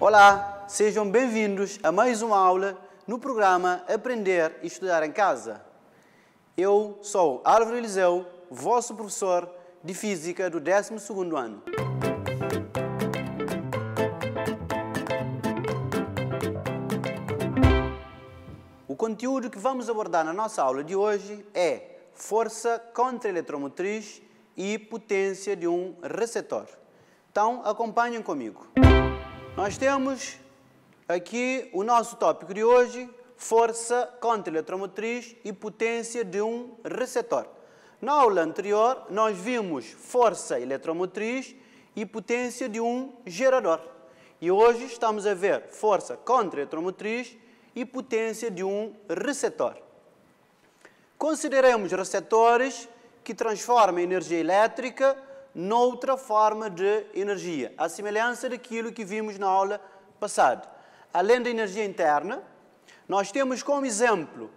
Olá, sejam bem-vindos a mais uma aula no programa Aprender e Estudar em Casa. Eu sou Álvaro Eliseu, vosso professor de Física do 12º ano. O conteúdo que vamos abordar na nossa aula de hoje é força contra-eletromotriz e potência de um receptor. Então, acompanhem comigo. Nós temos aqui o nosso tópico de hoje, força contra-eletromotriz e potência de um receptor. Na aula anterior, nós vimos força eletromotriz e potência de um gerador. E hoje estamos a ver força contra-eletromotriz e potência de um receptor. Consideremos receptores que transformam a energia elétrica noutra forma de energia, à semelhança daquilo que vimos na aula passada. Além da energia interna, nós temos como exemplo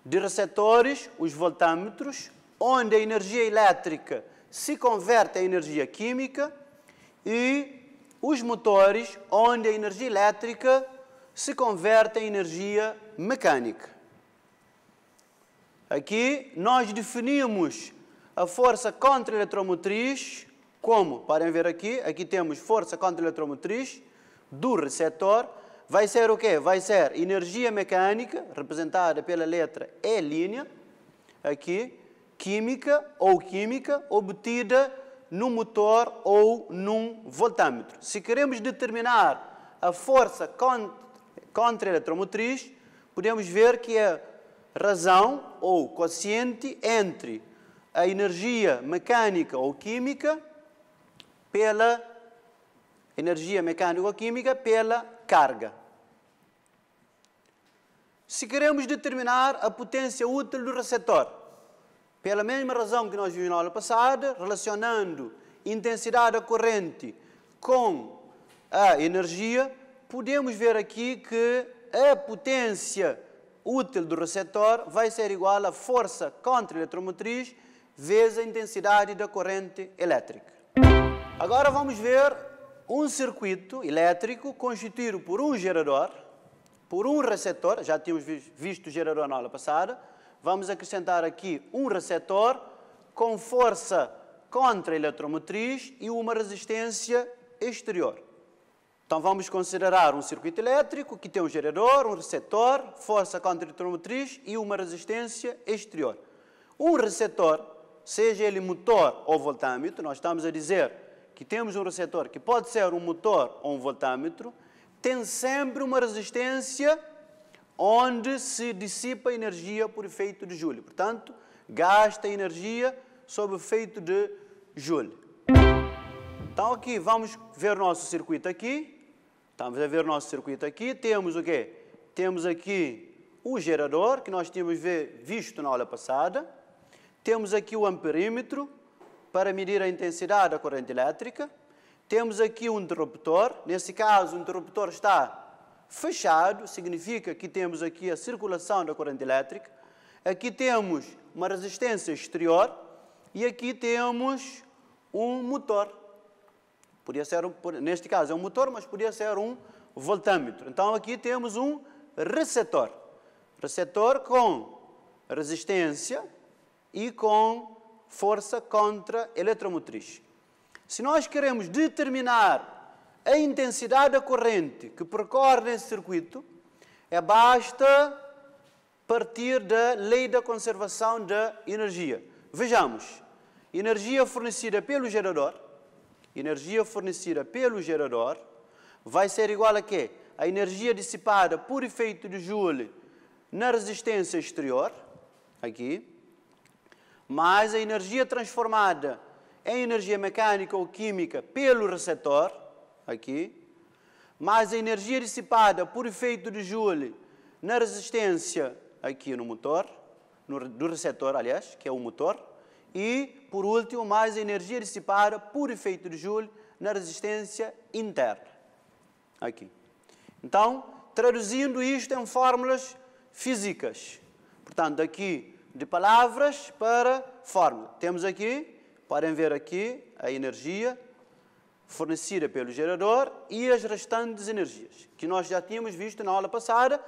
de receptores os voltâmetros, onde a energia elétrica se converte em energia química, e os motores, onde a energia elétrica se converte em energia mecânica. Aqui nós definimos a força contra-eletromotriz como, podem ver aqui temos força contra-eletromotriz do receptor, vai ser o quê? Vai ser energia mecânica, representada pela letra E', aqui, química, obtida no motor ou num voltâmetro. Se queremos determinar a força contra-eletromotriz, podemos ver que é razão ou quociente entre a energia mecânica ou química pela carga. Se queremos determinar a potência útil do receptor, pela mesma razão que nós vimos na aula passada, relacionando intensidade da corrente com a energia, podemos ver aqui que a potência útil do receptor vai ser igual à força contra-eletromotriz vezes a intensidade da corrente elétrica. Agora vamos ver um circuito elétrico constituído por um gerador, por um receptor, já tínhamos visto o gerador na aula passada, vamos acrescentar aqui um receptor com força contra-eletromotriz e uma resistência exterior. Então vamos considerar um circuito elétrico que tem um gerador, um receptor, força contra-eletromotriz e uma resistência exterior. Um receptor, seja ele motor ou voltâmetro, nós estamos a dizer que temos um receptor que pode ser um motor ou um voltâmetro, tem sempre uma resistência onde se dissipa energia por efeito de Joule. Portanto, gasta energia sob o efeito de Joule. Então aqui vamos ver o nosso circuito aqui. Estamos a ver o nosso circuito aqui. Temos o quê? Temos aqui o gerador, que nós tínhamos visto na aula passada. Temos aqui o amperímetro, para medir a intensidade da corrente elétrica. Temos aqui um interruptor. Nesse caso, o interruptor está fechado, significa que temos aqui a circulação da corrente elétrica. Aqui temos uma resistência exterior e aqui temos um motor. Podia ser, neste caso é um motor, mas podia ser um voltâmetro. Então aqui temos um receptor. Receptor com resistência e com força contra-eletromotriz. Se nós queremos determinar a intensidade da corrente que percorre nesse circuito, basta partir da lei da conservação da energia. Vejamos, energia fornecida pelo gerador vai ser igual a quê? A energia dissipada por efeito de Joule na resistência exterior, aqui, mais a energia transformada em energia mecânica ou química pelo receptor, aqui, mais a energia dissipada por efeito de Joule na resistência, aqui no motor, do receptor, aliás, que é o motor, e, por último, mais a energia dissipada por efeito de Joule na resistência interna, aqui. Então, traduzindo isto em fórmulas físicas, portanto, aqui, de palavras para fórmula. Temos aqui, podem ver aqui, a energia, fornecida pelo gerador e as restantes energias, que nós já tínhamos visto na aula passada,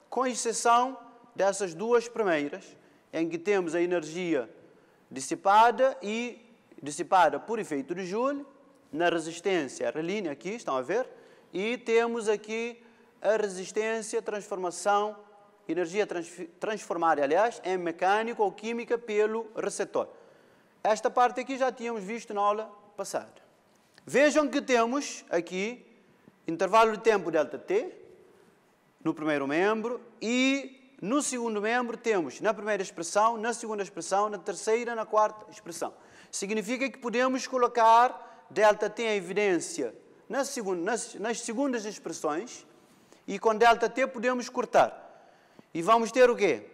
com exceção dessas duas primeiras, em que temos a energia dissipada por efeito de Joule, na resistência R' aqui, estão a ver, e temos aqui a resistência, transformação, energia transformada, aliás, em mecânica ou química pelo receptor. Esta parte aqui já tínhamos visto na aula passada. Vejam que temos aqui intervalo de tempo ΔT no primeiro membro e no segundo membro temos na primeira expressão, na segunda expressão, na terceira, na quarta expressão. Significa que podemos colocar ΔT em evidência nas segundas expressões e com ΔT podemos cortar. E vamos ter o quê?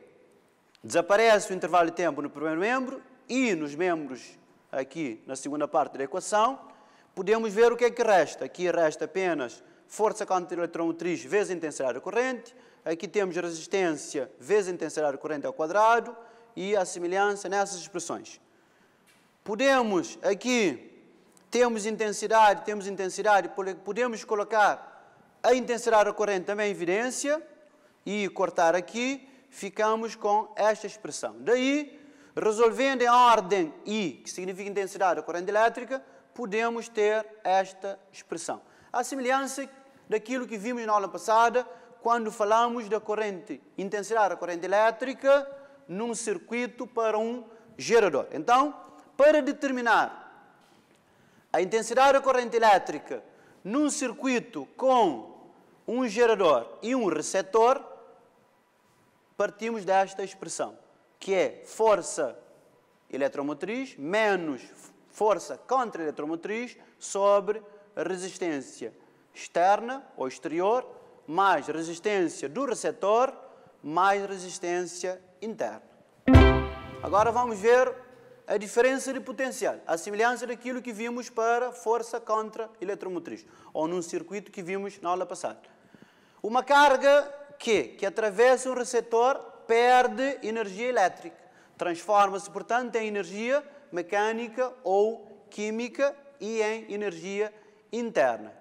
Desaparece o intervalo de tempo no primeiro membro e nos membros aqui na segunda parte da equação podemos ver o que é que resta. Aqui resta apenas força contra eletromotriz vezes a intensidade da corrente. Aqui temos resistência vezes a intensidade da corrente ao quadrado e a semelhança nessas expressões. Podemos aqui, temos intensidade, podemos colocar a intensidade da corrente também em evidência e cortar aqui, ficamos com esta expressão. Daí, resolvendo em ordem I, que significa intensidade da corrente elétrica, podemos ter esta expressão. A semelhança daquilo que vimos na aula passada, quando falamos da corrente, intensidade da corrente elétrica num circuito para um gerador. Então, para determinar a intensidade da corrente elétrica num circuito com um gerador e um receptor, partimos desta expressão, que é força eletromotriz menos força contra eletromotriz sobre resistência externa ou exterior, mais resistência do receptor, mais resistência interna. Agora vamos ver a diferença de potencial, a semelhança daquilo que vimos para força contra eletromotriz, ou num circuito que vimos na aula passada. Uma carga que atravessa um receptor perde energia elétrica, transforma-se, portanto, em energia mecânica ou química e em energia interna.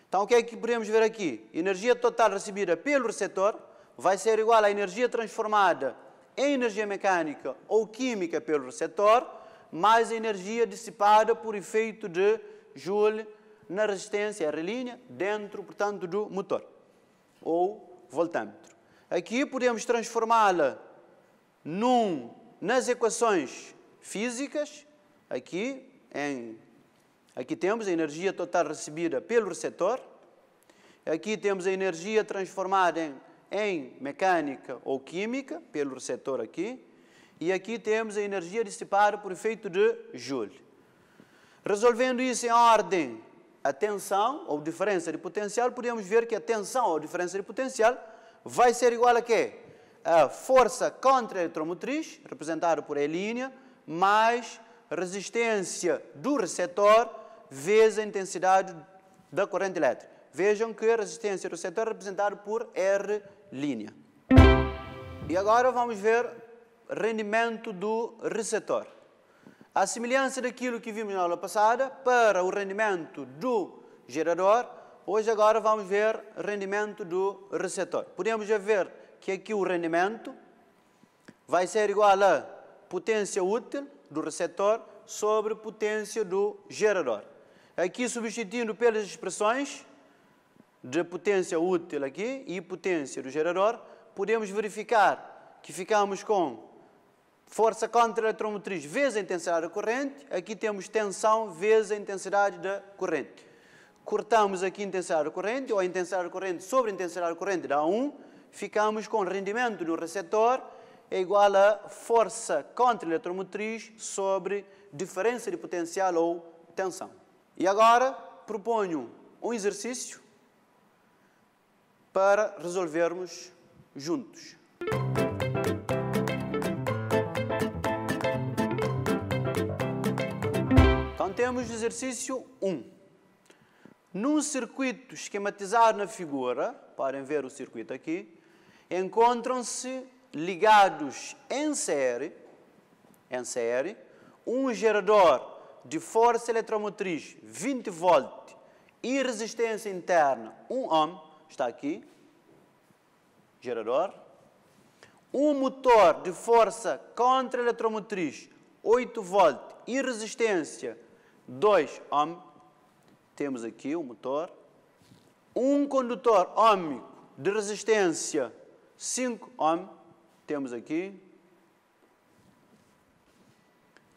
Então, o que é que podemos ver aqui? Energia total recebida pelo receptor vai ser igual à energia transformada em energia mecânica ou química pelo receptor, mais a energia dissipada por efeito de Joule na resistência R', dentro, portanto, do motor, ou voltâmetro. Aqui podemos transformá-la nas equações físicas, aqui temos a energia total recebida pelo receptor, aqui temos a energia transformada em mecânica ou química, pelo receptor aqui, e aqui temos a energia dissipada por efeito de Joule. Resolvendo isso em ordem a tensão ou diferença de potencial, podemos ver que a tensão ou diferença de potencial vai ser igual a quê? A força contra a eletromotriz, representada por E', mais resistência do receptor vezes a intensidade da corrente elétrica. Vejam que a resistência do receptor é representada por R'. E agora vamos ver rendimento do receptor. A semelhança daquilo que vimos na aula passada, para o rendimento do gerador, hoje agora vamos ver rendimento do receptor. Podemos já ver que aqui o rendimento vai ser igual a potência útil do receptor sobre potência do gerador. Aqui, substituindo pelas expressões de potência útil aqui e potência do gerador, podemos verificar que ficamos com força contra a eletromotriz vezes a intensidade da corrente. Aqui temos tensão vezes a intensidade da corrente. Cortamos aqui a intensidade da corrente, ou a intensidade da corrente sobre a intensidade da corrente dá 1. Ficamos com rendimento do receptor é igual a força contra a eletromotriz sobre diferença de potencial ou tensão. E agora proponho um exercício para resolvermos juntos. Então temos o exercício 1. Num circuito esquematizado na figura, podem ver o circuito aqui, encontram-se ligados em série, um gerador de força eletromotriz 20 volt e resistência interna 1 ohm, está aqui, gerador. Um motor de força contra-eletromotriz 8 volt e resistência 2 ohm, temos aqui o motor. Um condutor óhmico de resistência 5 ohm, temos aqui.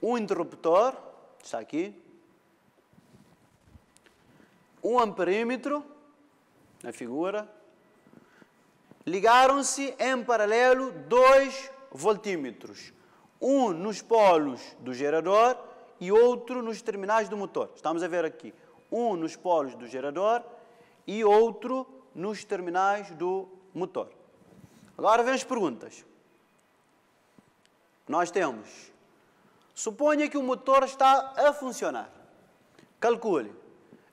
Um interruptor, está aqui. Um amperímetro, na figura. Ligaram-se em paralelo 2 voltímetros. Um nos polos do gerador e outro nos terminais do motor. Estamos a ver aqui. Um nos polos do gerador e outro nos terminais do motor. Agora vem as perguntas. Nós temos. Suponha que o motor está a funcionar. Calcule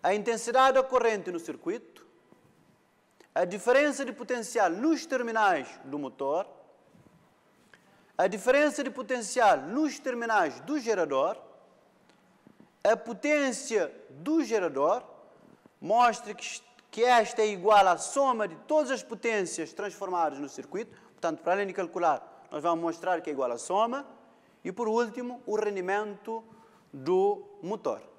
a intensidade da corrente no circuito, a diferença de potencial nos terminais do motor, a diferença de potencial nos terminais do gerador, a potência do gerador, mostra que esta é igual à soma de todas as potências transformadas no circuito. Portanto, para além de calcular, nós vamos mostrar que é igual à soma. E, por último, o rendimento do motor.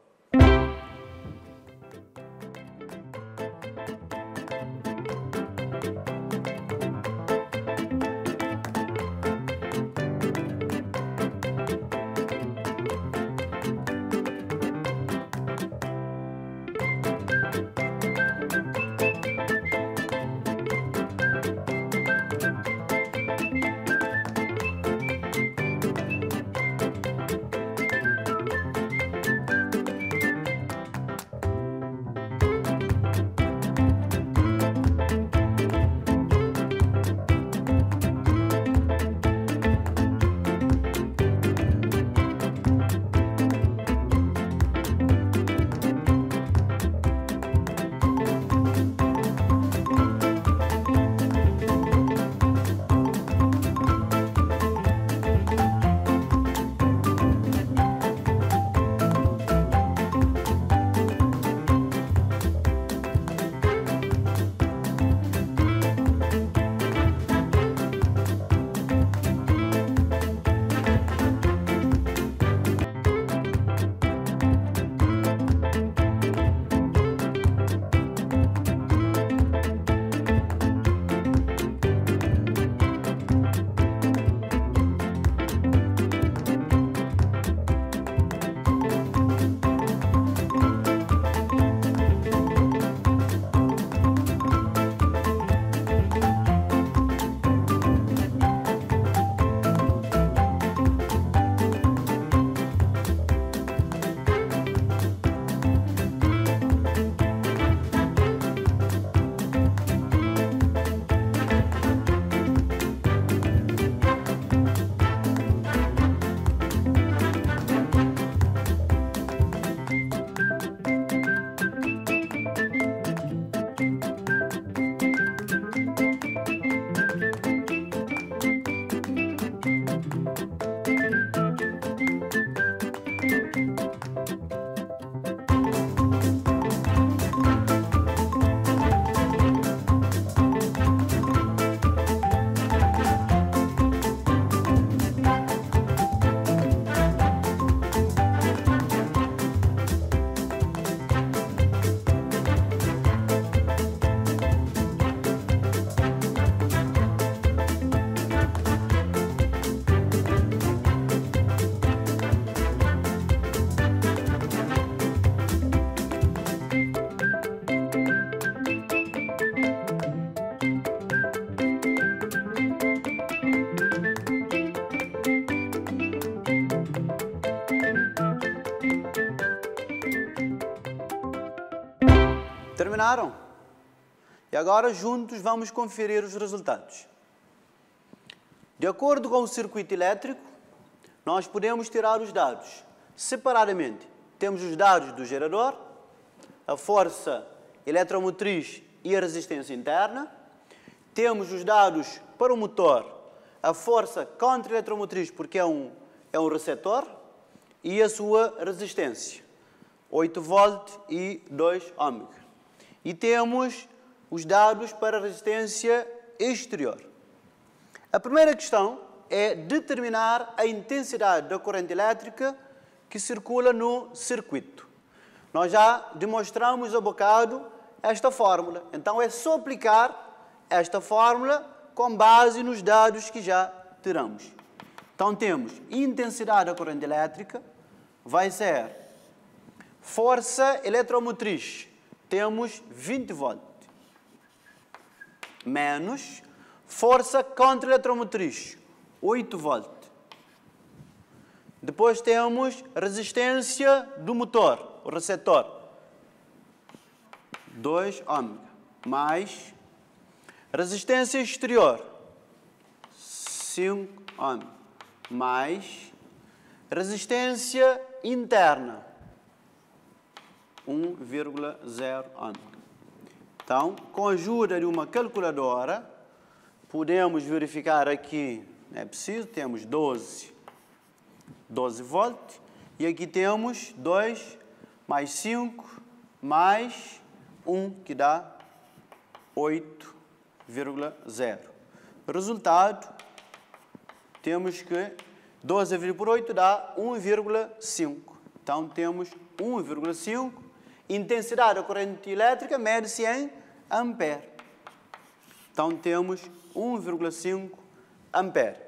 Terminaram? E agora juntos vamos conferir os resultados. De acordo com o circuito elétrico, nós podemos tirar os dados separadamente. Temos os dados do gerador, a força eletromotriz e a resistência interna. Temos os dados para o motor, a força contra-eletromotriz, porque é um receptor, e a sua resistência, 8 volt e 2 ohms. e temos os dados para a resistência exterior. A primeira questão é determinar a intensidade da corrente elétrica que circula no circuito. Nós já demonstramos há bocado esta fórmula, então é só aplicar esta fórmula com base nos dados que já teremos. Então temos intensidade da corrente elétrica, vai ser força eletromotriz, temos 20 volts, menos força contra-eletromotriz, 8 volts. Depois temos resistência do motor, o receptor, 2 ômega, mais resistência exterior, 5 ômega, mais resistência interna, 1,0 ômega. Então, com a ajuda de uma calculadora, podemos verificar aqui, não é preciso, temos 12 volts, e aqui temos 2 mais 5 mais 1, que dá 8,0. Resultado, temos que 12 dividido por 8 dá 1,5. Então, temos 1,5. Intensidade da corrente elétrica mede-se em ampere. Então, temos 1,5 ampere.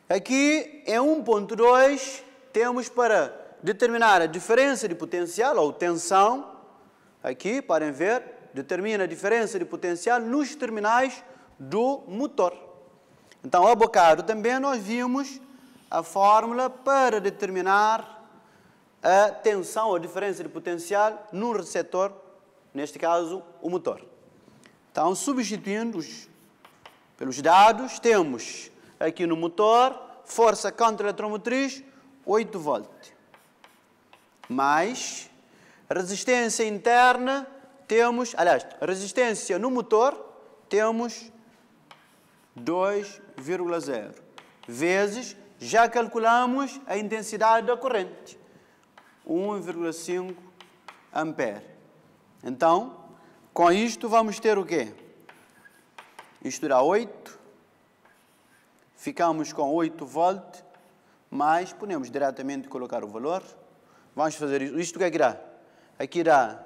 Aqui, em 1.2, temos para determinar a diferença de potencial, ou tensão. Aqui, podem ver, determina a diferença de potencial nos terminais do motor. Então, há bocado também nós vimos a fórmula para determinar a tensão ou a diferença de potencial no receptor, neste caso, o motor. Então, substituindo pelos dados, temos aqui no motor força contra-eletromotriz 8 volts, mais resistência interna, temos, aliás, resistência no motor, temos 2,0, vezes, já calculamos a intensidade da corrente, 1,5 ampere. Então, com isto vamos ter o quê? Isto dá 8, ficamos com 8 volts, mas podemos diretamente colocar o valor. Vamos fazer isto. Isto o que é que dá? Aqui dá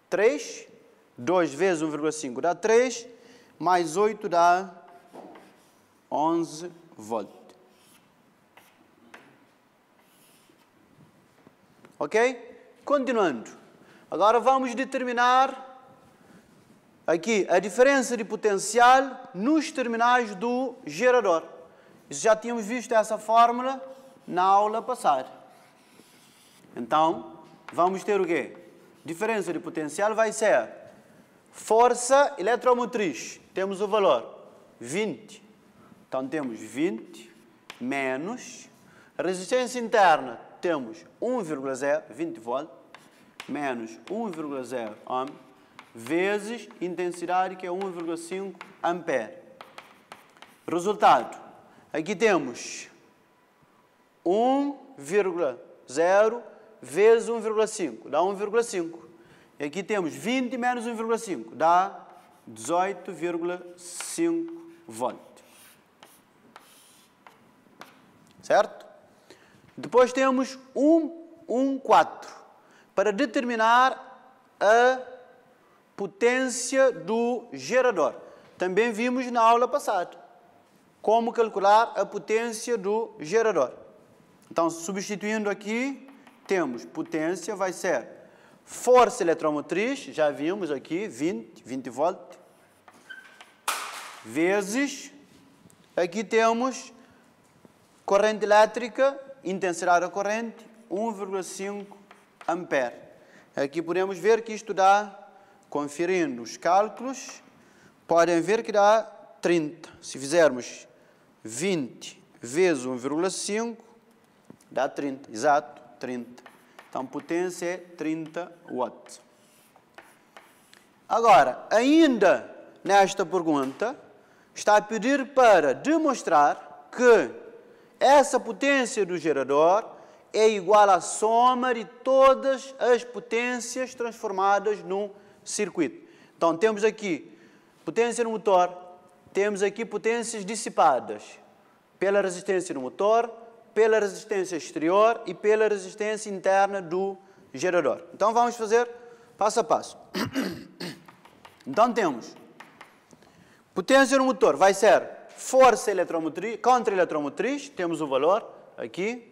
3, 2 vezes 1,5 dá 3, mais 8 dá 11 volts. Ok? Continuando. Agora vamos determinar aqui a diferença de potencial nos terminais do gerador. Isso já tínhamos visto essa fórmula na aula passada. Então, vamos ter o quê? Diferença de potencial vai ser força eletromotriz. Temos o valor 20. Então, temos 20 menos resistência interna. Temos 1,0, 20 volts, menos 1,0 ohm, vezes intensidade, que é 1,5 ampere. Resultado, aqui temos 1,0 vezes 1,5, dá 1,5. E aqui temos 20 menos 1,5, dá 18,5 volts. Certo? Depois temos 1,4 para determinar a potência do gerador. Também vimos na aula passada como calcular a potência do gerador. Então, substituindo aqui, temos potência, vai ser força eletromotriz, já vimos aqui, 20 volts, vezes, aqui temos corrente elétrica, intensidade da corrente, 1,5 ampere. Aqui podemos ver que isto dá, conferindo os cálculos, podem ver que dá 30. Se fizermos 20 vezes 1,5, dá 30. Exato, 30. Então, potência é 30 watts. Agora, ainda nesta pergunta, está a pedir para demonstrar que essa potência do gerador é igual à soma de todas as potências transformadas num circuito. Então, temos aqui potência no motor, temos aqui potências dissipadas pela resistência no motor, pela resistência exterior e pela resistência interna do gerador. Então, vamos fazer passo a passo. Então, temos potência no motor, vai ser força eletromotriz, contra eletromotriz, temos o valor aqui,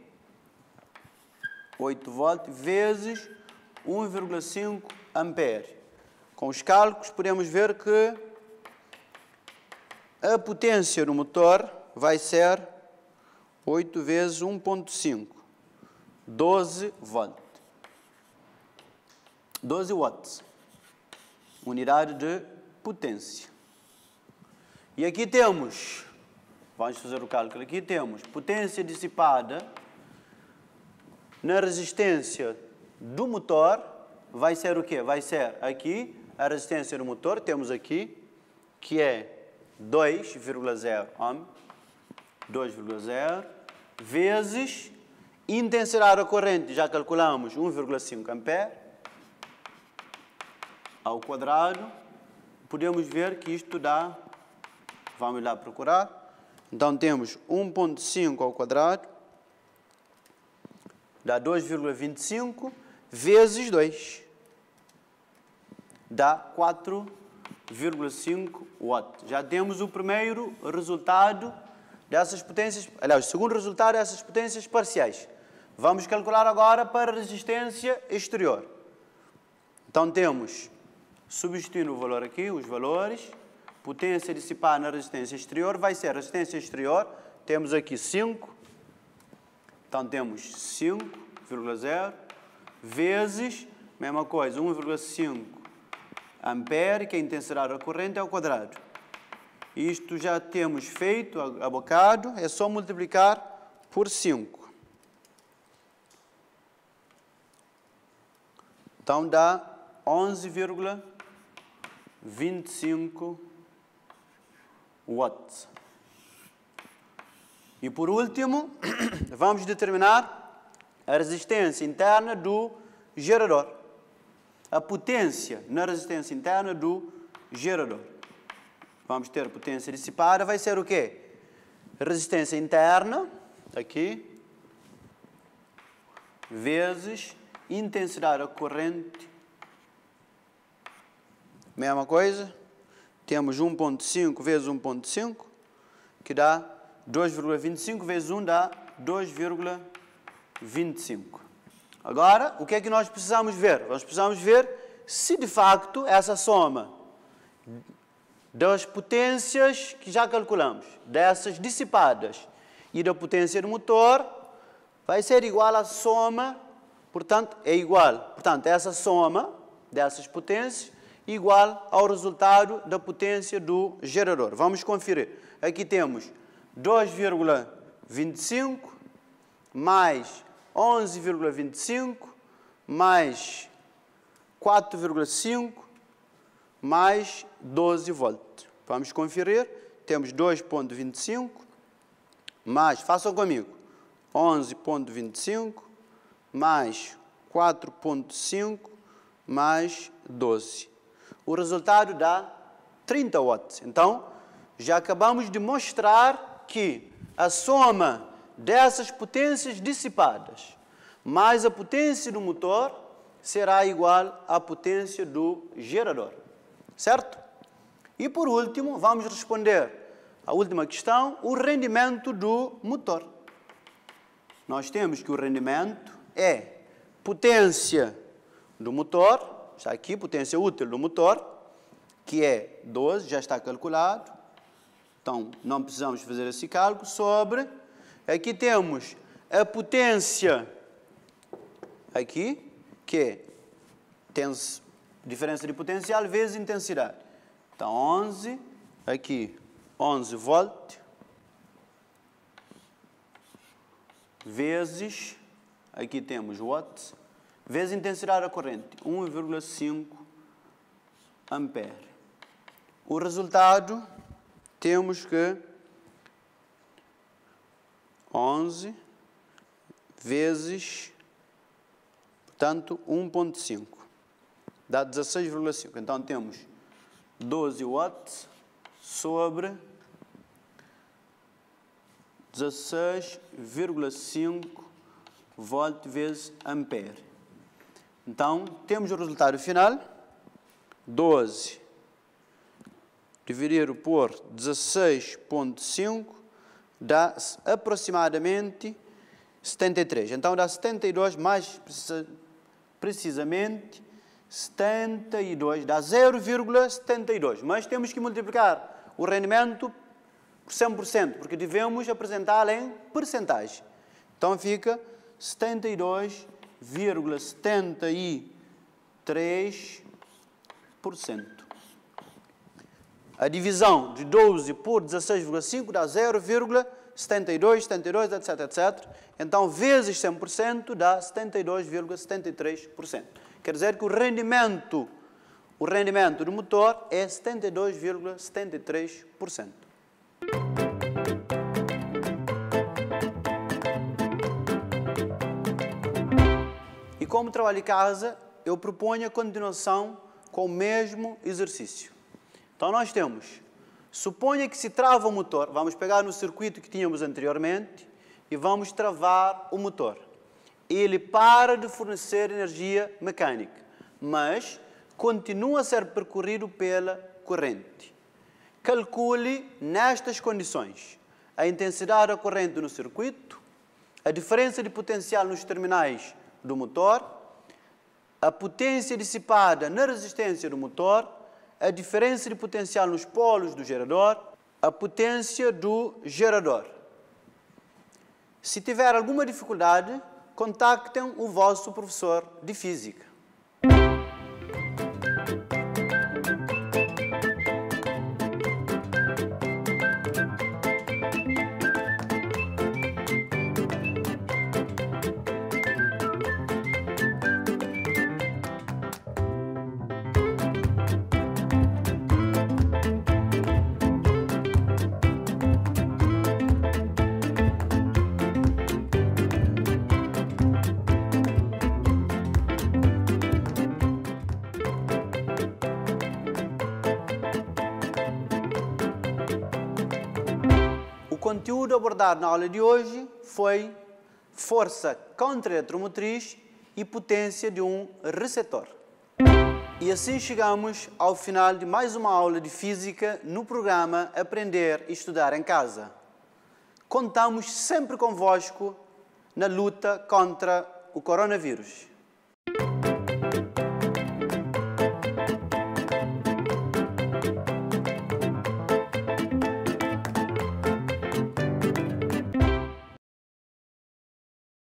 8 volts vezes 1,5 ampere. Com os cálculos, podemos ver que a potência no motor vai ser 8 vezes 1,5, 12 volts. 12 watts, unidade de potência. E aqui temos, vamos fazer o cálculo, aqui temos potência dissipada na resistência do motor, vai ser o quê? Vai ser aqui, a resistência do motor, temos aqui, que é 2,0 ohm, 2,0, vezes intensidade da corrente, já calculamos 1,5 ampere, ao quadrado, podemos ver que isto dá, vamos lá procurar, então temos 1,5 ao quadrado, dá 2,25 vezes 2, dá 4,5 watts. Já temos o primeiro resultado dessas potências, aliás, o segundo resultado dessas potências parciais. Vamos calcular agora para a resistência exterior. Então temos, substituindo o valor aqui, os valores, potência dissipada na resistência exterior, vai ser a resistência exterior, temos aqui 5, então temos 5,0 vezes, mesma coisa, 1,5 ampere, que é a intensidade da corrente, ao quadrado. Isto já temos feito a bocado, é só multiplicar por 5. Então dá 11,25 watts. E por último, vamos determinar a resistência interna do gerador. A potência na resistência interna do gerador. Vamos ter potência dissipada, vai ser o quê? Resistência interna, aqui, vezes intensidade da corrente. Mesma coisa, temos 1,5 vezes 1,5, que dá 2,25 vezes 1 dá 2,25. Agora, o que é que nós precisamos ver? Nós precisamos ver se de facto essa soma das potências que já calculamos, dessas dissipadas e da potência do motor, vai ser igual à soma, portanto, é igual. Portanto, essa soma dessas potências igual ao resultado da potência do gerador. Vamos conferir. Aqui temos 2,25 mais 11,25 mais 4,5 mais 12 volts. Vamos conferir. Temos 2,25 mais, façam comigo, 11,25 mais 4,5 mais 12. O resultado dá 30 watts. Então, já acabamos de mostrar que a soma dessas potências dissipadas mais a potência do motor será igual à potência do gerador. Certo? E por último, vamos responder a última questão, o rendimento do motor. Nós temos que o rendimento é potência do motor, está aqui, potência útil do motor, que é 12, já está calculado. Então, não precisamos fazer esse cálculo sobre. Aqui temos a potência, aqui, que é diferença de potencial vezes intensidade. Então, 11, aqui, 11 volts, vezes, aqui temos watts, vezes intensidade da corrente, 1,5 ampere. O resultado, temos que 11 vezes, portanto, 1,5. dá 16,5. Então temos 12 watts sobre 16,5 volt vezes ampere. Então, temos o resultado final, 12 dividido por 16,5 dá aproximadamente 73. Então, dá 72, mais precisamente 72, dá 0,72. Mas temos que multiplicar o rendimento por 100%, porque devemos apresentá-lo em percentagem. Então, fica 72,73%. A divisão de 12 por 16,5 dá 0,72, 72, etc, etc. Então, vezes 100% dá 72,73%. Quer dizer que o rendimento do motor é 72,73%. E como trabalho em casa, eu proponho a continuação com o mesmo exercício. Então, nós temos, suponha que se trava o motor, vamos pegar no circuito que tínhamos anteriormente e vamos travar o motor. Ele para de fornecer energia mecânica, mas continua a ser percorrido pela corrente. Calcule, nestas condições, a intensidade da corrente no circuito, a diferença de potencial nos terminais do motor, a potência dissipada na resistência do motor, a diferença de potencial nos polos do gerador, a potência do gerador. Se tiver alguma dificuldade, contactem o vosso professor de Física. O conteúdo abordado na aula de hoje foi força contra-eletromotriz e potência de um receptor. E assim chegamos ao final de mais uma aula de Física no programa Aprender e Estudar em Casa. Contamos sempre convosco na luta contra o coronavírus.